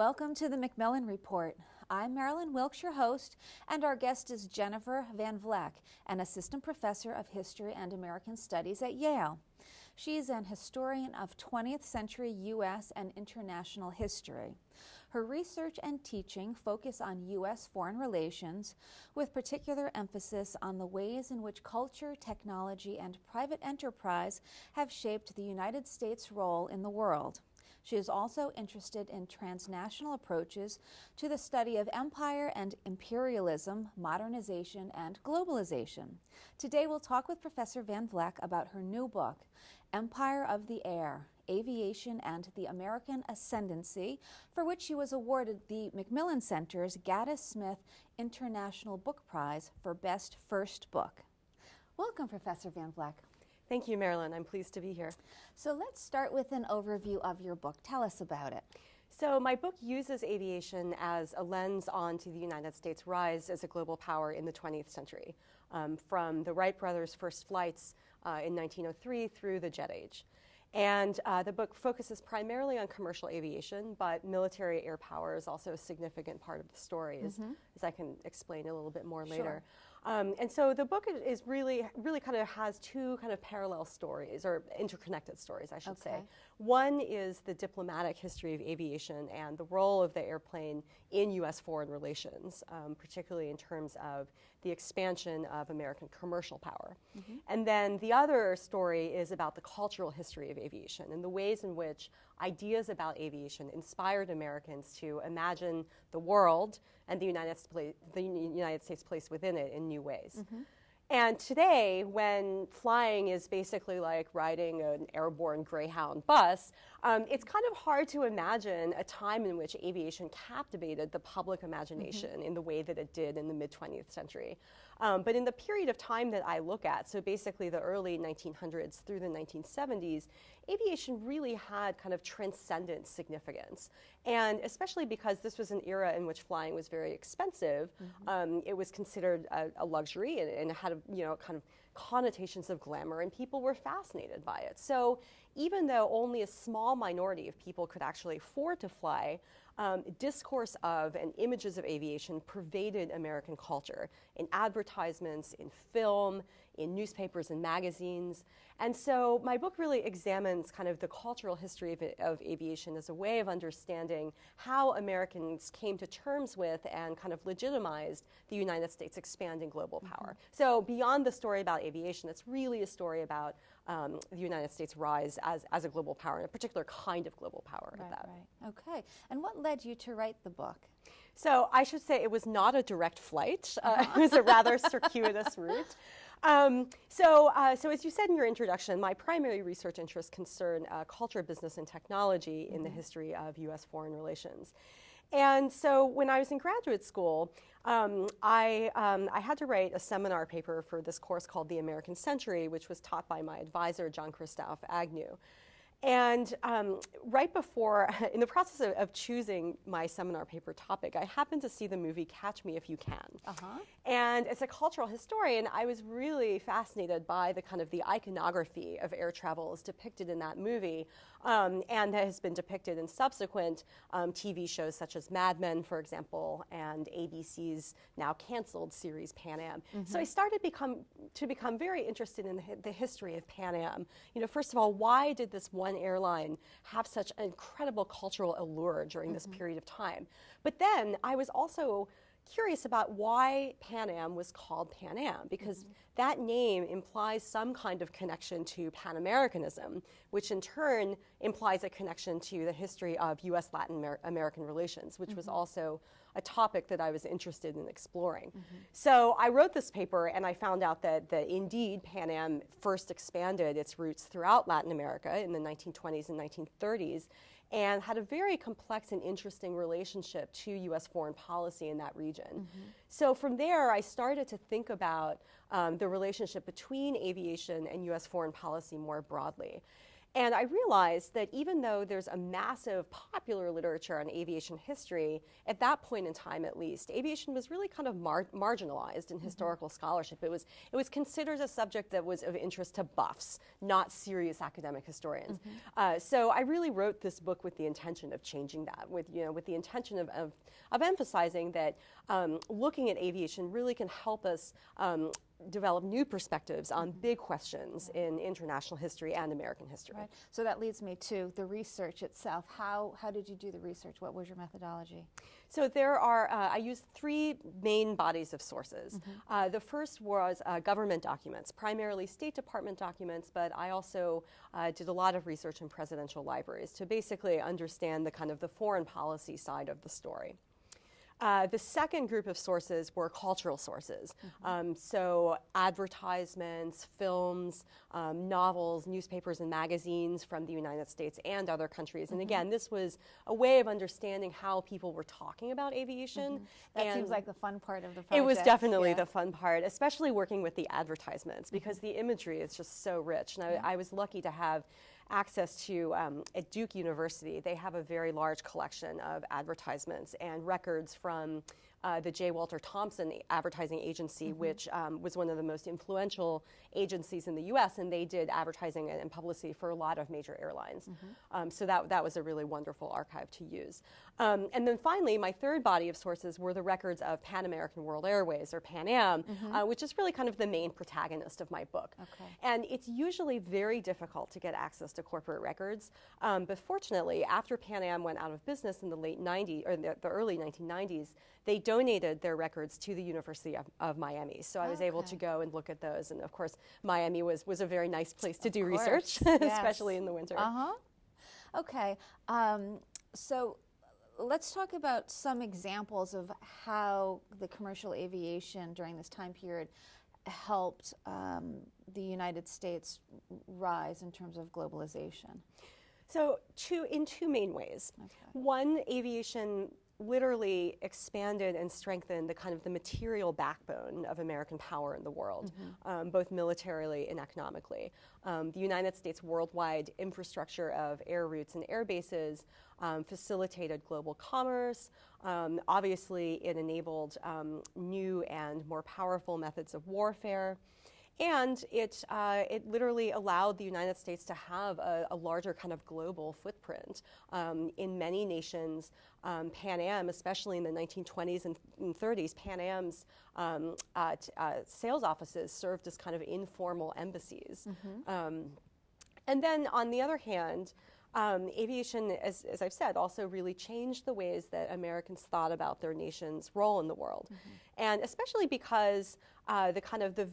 Welcome to the Macmillan Report. I'm Marilyn Wilkes, your host, and our guest is Jenifer Van Vleck, an assistant professor of history and American studies at Yale. She is an historian of 20th century U.S. and international history. Her research and teaching focus on U.S. foreign relations, with particular emphasis on the ways in which culture, technology, and private enterprise have shaped the United States' role in the world. She is also interested in transnational approaches to the study of empire and imperialism, modernization, and globalization. Today we'll talk with Professor Van Vleck about her new book, Empire of the Air, Aviation and the American Ascendancy, for which she was awarded the Macmillan Center's Gaddis Smith International Book Prize for Best First Book. Welcome, Professor Van Vleck. Thank you, Marilyn. I'm pleased to be here. So let's start with an overview of your book. Tell us about it. So my book uses aviation as a lens onto the United States' rise as a global power in the 20th century, from the Wright brothers' first flights in 1903 through the jet age. And the book focuses primarily on commercial aviation, but military air power is also a significant part of the story, as I can explain a little bit more later. And so the book is really kind of has two kind of parallel stories, or interconnected stories, I should say. One is the diplomatic history of aviation and the role of the airplane in U.S. foreign relations, particularly in terms of the expansion of American commercial power. And then the other story is about the cultural history of aviation and the ways in which ideas about aviation inspired Americans to imagine the world and the United States' place within it in new ways. And today, when flying is basically like riding an airborne Greyhound bus, it's kind of hard to imagine a time in which aviation captivated the public imagination in the way that it did in the mid-20th century. But in the period of time that I look at, so basically the early 1900s through the 1970s, aviation really had kind of transcendent significance. And especially because this was an era in which flying was very expensive, it was considered a luxury and had kind of connotations of glamour, and people were fascinated by it. So even though only a small minority of people could actually afford to fly, discourse of and images of aviation pervaded American culture in advertisements, in film, in newspapers and magazines. And so my book really examines kind of the cultural history of aviation as a way of understanding how Americans came to terms with and kind of legitimized the United States' expanding global power. So beyond the story about aviation, it's really a story about the United States' rise as a global power, and a particular kind of global power at that. Right. Okay. And what led you to write the book? So I should say it was not a direct flight. It was a rather circuitous route. So as you said in your introduction, my primary research interests concern culture, business, and technology in the history of U.S. foreign relations. And so when I was in graduate school, I had to write a seminar paper for this course called The American Century, which was taught by my advisor, John Christophe Agnew. And right before, in the process of choosing my seminar paper topic, I happened to see the movie Catch Me If You Can. And as a cultural historian, I was really fascinated by the kind of the iconography of air travel as depicted in that movie, and that has been depicted in subsequent TV shows such as Mad Men, for example, and ABC's now canceled series Pan Am. So I started to become very interested in the history of Pan Am. First of all, why did this one airline have such an incredible cultural allure during this period of time? But then I was also curious about why Pan Am was called Pan Am, because that name implies some kind of connection to Pan-Americanism, which in turn implies a connection to the history of U.S.-Latin American relations, which was also a topic that I was interested in exploring. So I wrote this paper, and I found out that indeed Pan Am first expanded its routes throughout Latin America in the 1920s and 1930s, and had a very complex and interesting relationship to U.S. foreign policy in that region. So from there, I started to think about the relationship between aviation and U.S. foreign policy more broadly. And I realized that even though there's a massive popular literature on aviation history, at that point in time at least, aviation was really kind of marginalized in historical scholarship. It was considered a subject that was of interest to buffs, not serious academic historians. So I really wrote this book with the intention of changing that, with the intention of emphasizing that looking at aviation really can help us develop new perspectives on big questions in international history and American history. Right. So that leads me to the research itself. How did you do the research? What was your methodology? So there are, I used three main bodies of sources. The first was government documents, primarily State Department documents, but I also did a lot of research in presidential libraries to basically understand the kind of the foreign policy side of the story. The second group of sources were cultural sources, so advertisements, films, novels, newspapers, and magazines from the United States and other countries. And again, this was a way of understanding how people were talking about aviation. That seems like the fun part of the project. It was definitely the fun part, especially working with the advertisements, because the imagery is just so rich. And I was lucky to have access to, at Duke University, they have a very large collection of advertisements and records from the J. Walter Thompson advertising agency, which was one of the most influential agencies in the U.S., and they did advertising and publicity for a lot of major airlines. So that was a really wonderful archive to use. And then finally, my third body of sources were the records of Pan American World Airways, or Pan Am, which is really kind of the main protagonist of my book. And it's usually very difficult to get access to corporate records, but fortunately, after Pan Am went out of business in the late 90s, or the early 1990s, they donated their records to the University of Miami. So I was able to go and look at those. And of course, Miami was a very nice place to do research, especially in the winter. Okay. So let's talk about some examples of how the commercial aviation during this time period helped the United States rise in terms of globalization. So in two main ways. One, aviation literally expanded and strengthened the kind of the material backbone of American power in the world, both militarily and economically. The United States' worldwide infrastructure of air routes and air bases facilitated global commerce. Obviously, it enabled new and more powerful methods of warfare. And it literally allowed the United States to have a larger kind of global footprint. In many nations, Pan Am, especially in the 1920s and 30s, Pan Am's sales offices served as kind of informal embassies. And then on the other hand, aviation, as I've said, also really changed the ways that Americans thought about their nation's role in the world. And especially because the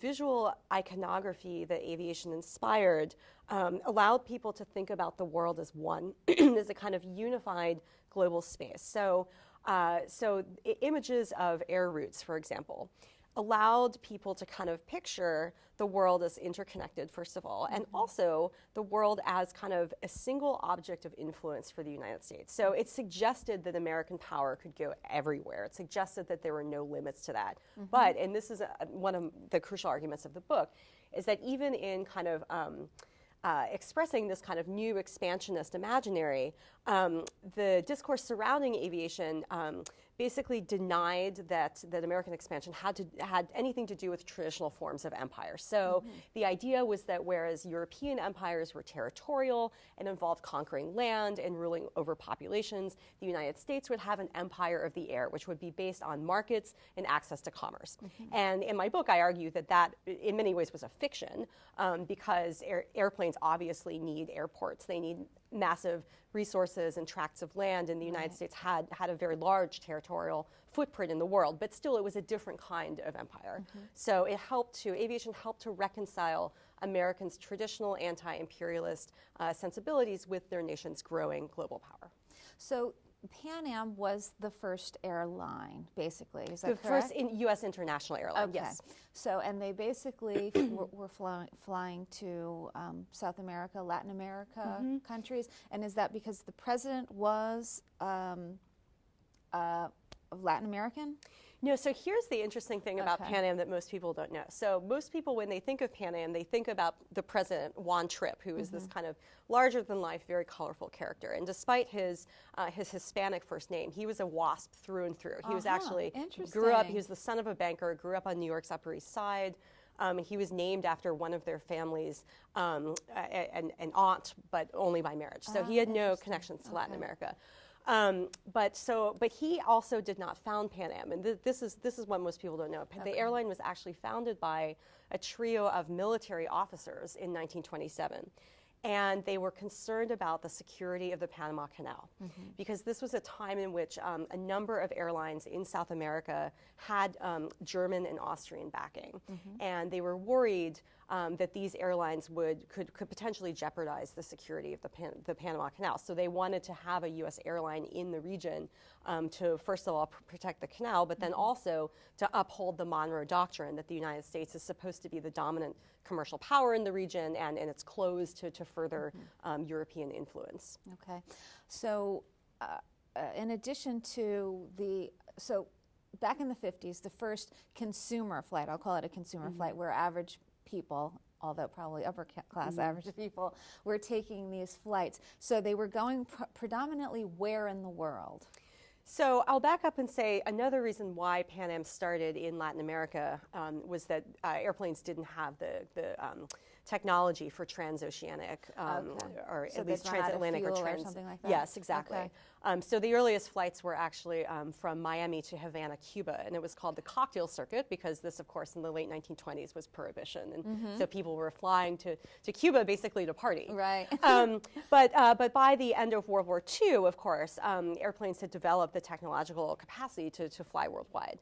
visual iconography that aviation inspired allowed people to think about the world as one, as a kind of unified global space. So images of air routes, for example, allowed people to kind of picture the world as interconnected, first of all, and also the world as kind of a single object of influence for the United States. So it suggested that American power could go everywhere. It suggested that there were no limits to that. But, and this is one of the crucial arguments of the book, is that even in kind of expressing this kind of new expansionist imaginary, the discourse surrounding aviation basically denied that American expansion had anything to do with traditional forms of empire. So the idea was that whereas European empires were territorial and involved conquering land and ruling over populations, the United States would have an empire of the air, which would be based on markets and access to commerce. And in my book, I argue that in many ways was a fiction, because airplanes obviously need airports. They need massive resources and tracts of land, and the United States had a very large territorial footprint in the world, but still it was a different kind of empire. So aviation helped to reconcile Americans' traditional anti-imperialist sensibilities with their nation's growing global power. So Pan Am was the first airline, basically, is that correct? The first U.S. international airline, yes. So, and they basically were flying to South America, Latin America countries, and is that because the president was Latin American? No, so here's the interesting thing about Pan Am that most people don't know. So most people, when they think of Pan Am, they think about the president, Juan Trippe, who is this kind of larger-than-life, very colorful character. And despite his Hispanic first name, he was a WASP through and through. He was actually, he was the son of a banker, grew up on New York's Upper East Side. He was named after one of their families, an aunt, but only by marriage. So he had no connections to Latin America. But he also did not found Pan Am, and this is what most people don't know. The airline was actually founded by a trio of military officers in 1927. And they were concerned about the security of the Panama Canal, because this was a time in which a number of airlines in South America had German and Austrian backing, and they were worried that these airlines could potentially jeopardize the security of the Panama Canal. So they wanted to have a U.S. airline in the region to, first of all, protect the canal, but then also to uphold the Monroe Doctrine that the United States is supposed to be the dominant commercial power in the region, and it's closed to further European influence. Okay. So in addition to back in the 50s, the first consumer flight, I'll call it a consumer flight, where average people, although probably upper class average people, were taking these flights. So they were going predominantly where in the world? So I'll back up and say another reason why Pan Am started in Latin America was that airplanes didn't have the technology for transoceanic or so at least transatlantic or something like that? Yes, exactly. Okay. So the earliest flights were actually from Miami to Havana, Cuba, and it was called the cocktail circuit because this, of course, in the late 1920s was prohibition, and so people were flying to Cuba basically to party. Right. But by the end of World War II, of course, airplanes had developed the technological capacity to fly worldwide.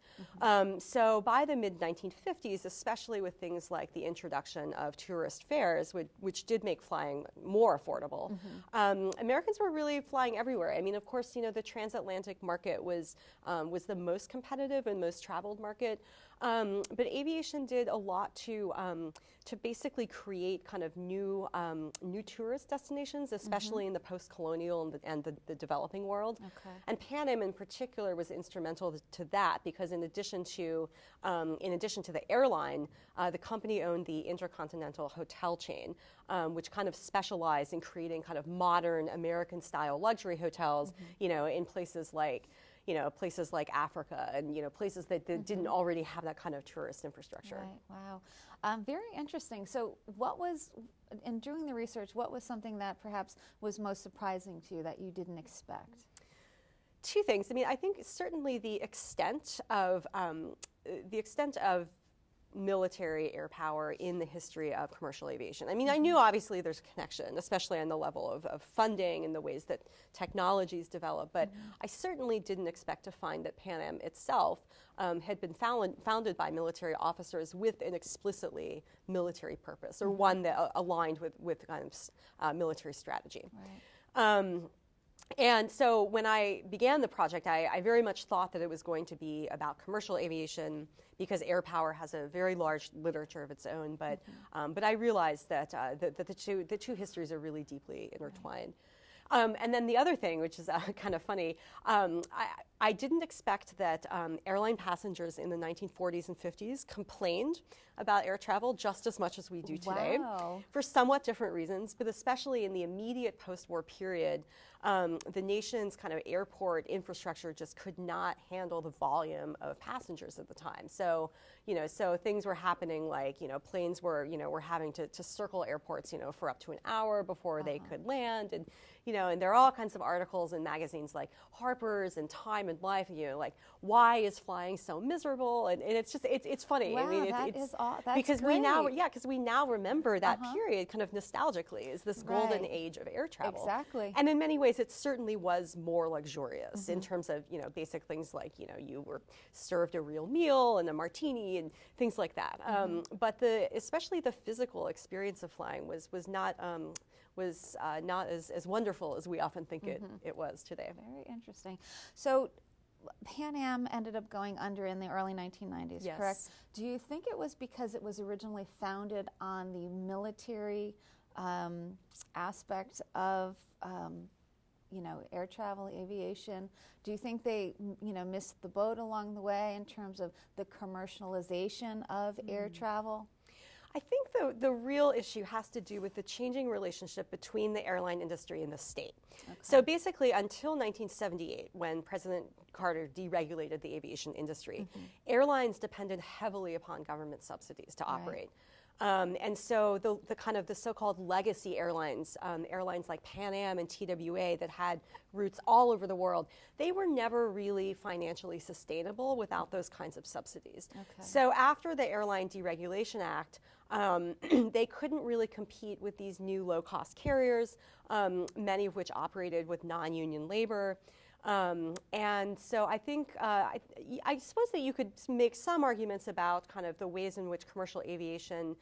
So by the mid-1950s, especially with things like the introduction of tourist fares, which did make flying more affordable, Americans were really flying everywhere. I mean, of course, you know, the transatlantic market was the most competitive and most traveled market. But aviation did a lot to basically create kind of new tourist destinations, especially in the post-colonial and the developing world. Okay. And Pan Am in particular was instrumental to that because in addition to the airline, the company owned the Intercontinental Hotel chain, which kind of specialized in creating kind of modern American-style luxury hotels, you know, in places like Africa and, you know, places that didn't already have that kind of tourist infrastructure. Right, wow. Very interesting. So in doing the research, what was something that perhaps was most surprising to you that you didn't expect? Two things. I mean, I think certainly the extent of military air power in the history of commercial aviation. I mean, I knew obviously there's a connection, especially on the level of funding and the ways that technologies develop, but I certainly didn't expect to find that Pan Am itself had been founded by military officers with an explicitly military purpose, or one that aligned with kind of military strategy. Right. And so when I began the project, I very much thought that it was going to be about commercial aviation because air power has a very large literature of its own. But I realized that the two histories are really deeply intertwined. And then the other thing, which is kind of funny, I didn't expect that airline passengers in the 1940s and 50s complained about air travel just as much as we do today, for somewhat different reasons, but especially in the immediate post-war period, the nation's kind of airport infrastructure just could not handle the volume of passengers at the time. So, you know, so things were happening like, you know, planes were having to circle airports, you know, for up to an hour before they could land. And, you know, and there are all kinds of articles in magazines like Harper's and Time and Life, you know, like, why is flying so miserable? And it's just, it's funny. Wow, I mean, that's because great. we now remember that period kind of nostalgically as this golden age of air travel. Exactly. And in many ways, it certainly was more luxurious in terms of, you know, basic things like, you know, you were served a real meal and a martini and things like that. But especially the physical experience of flying was not as wonderful as we often think it was today. Very interesting. So Pan Am ended up going under in the early 1990s, yes. correct? Do you think it was because it was originally founded on the military aspect of air travel, aviation. Do you think they, missed the boat along the way in terms of the commercialization of air travel? I think the real issue has to do with the changing relationship between the airline industry and the state. Okay. So basically, until 1978, when President Carter deregulated the aviation industry, airlines depended heavily upon government subsidies to operate. And so the so-called legacy airlines, airlines like Pan Am and TWA that had routes all over the world, they were never really financially sustainable without those kinds of subsidies. Okay. So after the Airline Deregulation Act, they couldn't really compete with these new low-cost carriers, many of which operated with non-union labor. And so I think, I suppose that you could make some arguments about kind of the ways in which commercial aviation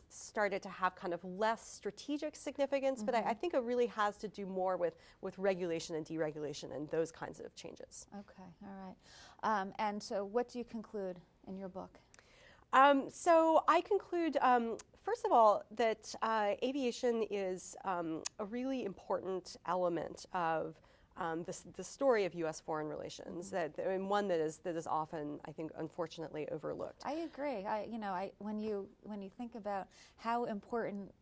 started to have kind of less strategic significance, but I think it really has to do more with regulation and deregulation and those kinds of changes. Okay, all right. And so what do you conclude in your book? So I conclude, first of all, that aviation is a really important element of the story of U.S. foreign relations, and one that is often, I think, unfortunately overlooked. I agree. When you think about how important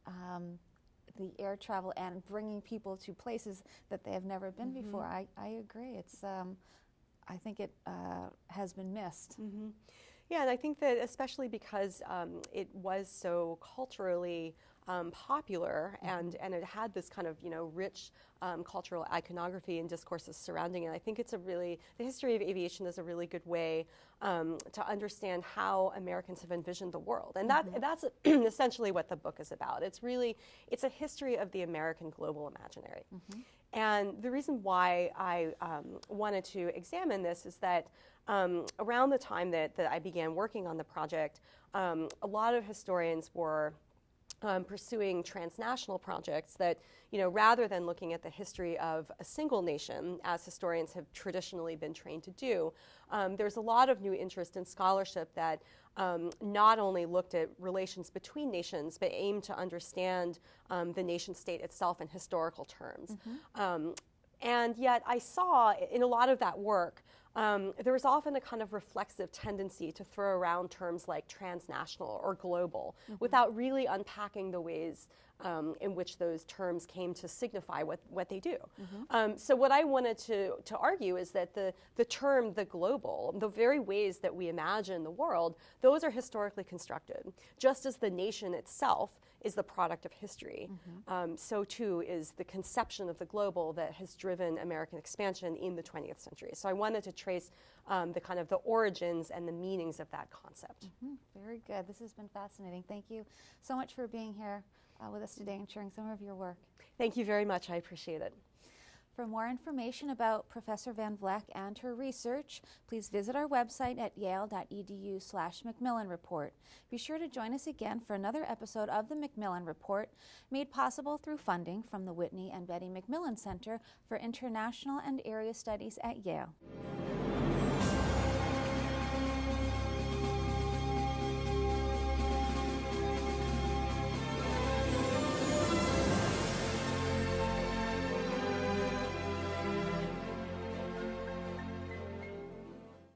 the air travel and bringing people to places that they have never been before, I agree. It's I think it has been missed. Yeah, and I think that especially because it was so culturally popular and it had this kind of rich cultural iconography and discourses surrounding it. I think the history of aviation is a really good way to understand how Americans have envisioned the world, and that's essentially what the book is about. It's a history of the American global imaginary. And the reason why I wanted to examine this is that around the time that I began working on the project, a lot of historians were pursuing transnational projects that, rather than looking at the history of a single nation, as historians have traditionally been trained to do, there's a lot of new interest in scholarship that not only looked at relations between nations, but aimed to understand the nation state itself in historical terms. And yet I saw in a lot of that work, there was often a kind of reflexive tendency to throw around terms like transnational or global without really unpacking the ways in which those terms came to signify what they do. So what I wanted to argue is that the term the global, the very ways that we imagine the world, those are historically constructed. Just as the nation itself is the product of history, so too is the conception of the global that has driven American expansion in the 20th century. So I wanted to trace the origins and the meanings of that concept. Very good. This has been fascinating. Thank you so much for being here with us today and sharing some of your work. Thank you very much. I appreciate it. For more information about Professor Van Vleck and her research, please visit our website at yale.edu/Macmillan Report. Be sure to join us again for another episode of the Macmillan Report, made possible through funding from the Whitney and Betty Macmillan Center for International and Area Studies at Yale.